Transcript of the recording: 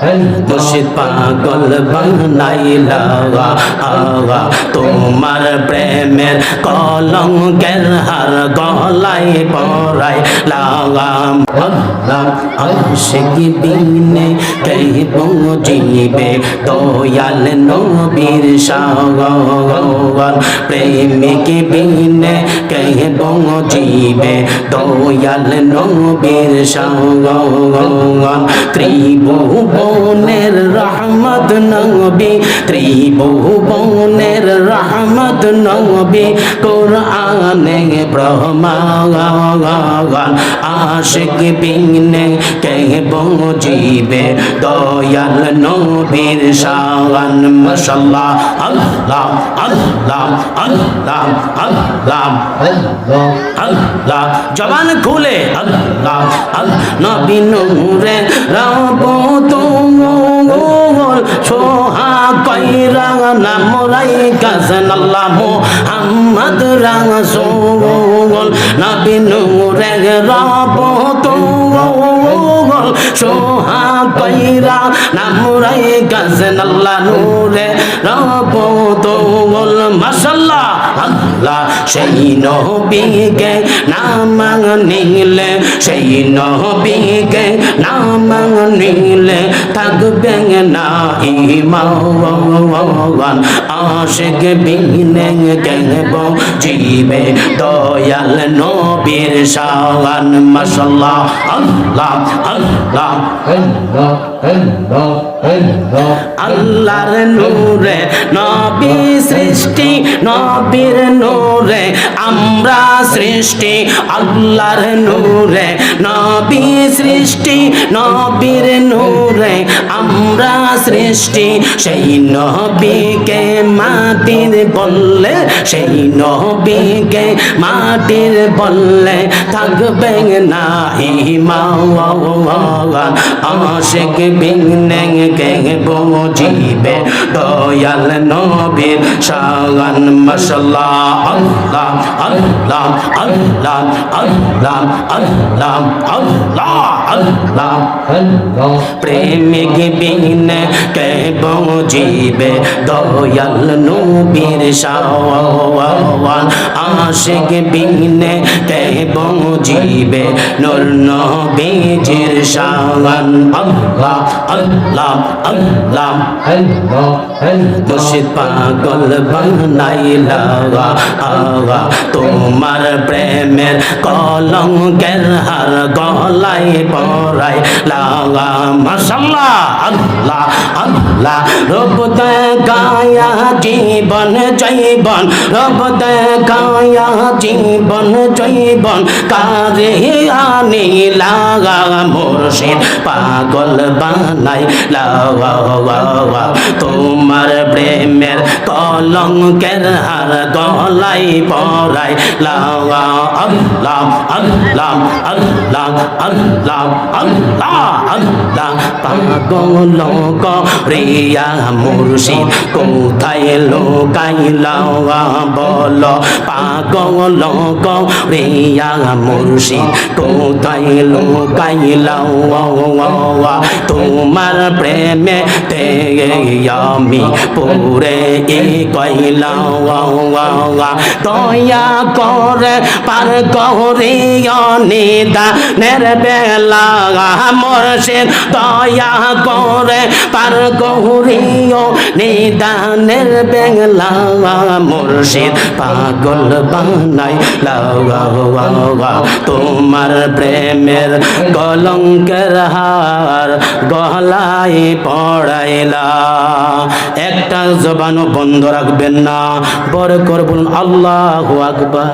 মুর্শিদ পাগল বানাইলা তোমার প্রেমের কলঙ্কের হার গলায় পরাইলা আশিক বিনে কে বুঝিবে দয়াল নবীর সাগর প্রেমিক বিনে কে বুঝিবে দয়াল নবীর সাগর ত্রিভুবনের রহমত নবী ত্রিভুবনের রহমত নবী কোরআনে প্রমাণ আশিক বিনে কে বুঝিবে দয়াল নবীর শান মাশাআল্লাহ আল্লাহ আল্লাহ আল্লাহ আল্লাহ আল্লাহ জবান খুলে আল্লাহ নবী নূরে রব তুমুল সোহা কইরা নামরাই কাজন আল্লাহ মুহাম্মদ রাসূল নবী নূরে রব তুমুল সোহা কইরা নামরাই কাজন আল্লাহ নূরে রব তুমুল মাশাআল্লাহ আল্লাহ সেই নবীকে নাম নিলে সেই নবীকে নাম নিলে থাকবে না ঈমান আশিক বিনে কে বুঝিবে দয়াল নবীর শান মাশাআল্লাহ আল্লাহ আল্লাহ আল্লাহ আল্লাহ আল্লাহর নূরে নবী সৃষ্টি নবীর নূরে আমরা সৃষ্টি আল্লাহর নূরে নবী সৃষ্টি নবীর নূরে আমরা সৃষ্টি সেই নবীকে মাটির বললে সেই নবীকে মাটির বললে থাকবে না ঈমান আশিক বিনে কে বুঝিবে দয়াল নবীর শান মাশাআল্লাহ আল্লাহ আল্লাহ আল্লাহ আল্লাহ আল্লাহ আল্লাহ আল্লাহ আল্লাহ প্রেমিক বিনে কে বুঝিবে দয়াল নবীর শান আশিক বিনে কে বুঝিবে নূর নবীর শান আল্লাহ আল্লাহ আল্লাহ আল্লাহ মুর্শিদ পাগল বানাইলা তোমার প্রেমের কলঙ্কের হার গলায় পরাইলা মাশাআল্লাহ আল্লাহ আল্লাহ রূপ দেখায়া জীবন জৈবন রূপ দেখায়া জীবন জৈবন কারে আনিলা মুর্শিদ পাগল বানাইলা তোমার প্রেমের কলঙ্কের হার গলায় পরাইলা আল্লাহ আল্লাহ আল্লাহ আল্লাহ আল্লাহ আল্লাহ পাগল করিয়া মুর্শিদ কোথায় লোকাইলা বলো পাগল করিয়া মুর্শিদ কোথায় লোকাইলা তোমার প্রেমে তে আমি পুরে কইলা দয়া করে পার করিয়া নিদানের বেলা মুর্শিদ দয়া করে পার করিয়া নিদানের বেলা মুর্শিদ পাগল বানাইলা তোমার প্রেমের কলঙ্কের হার গলায় পড়াইলা একটা জবানও বন্ধ রাখবেন না বড় করে বলুন আল্লাহু আকবার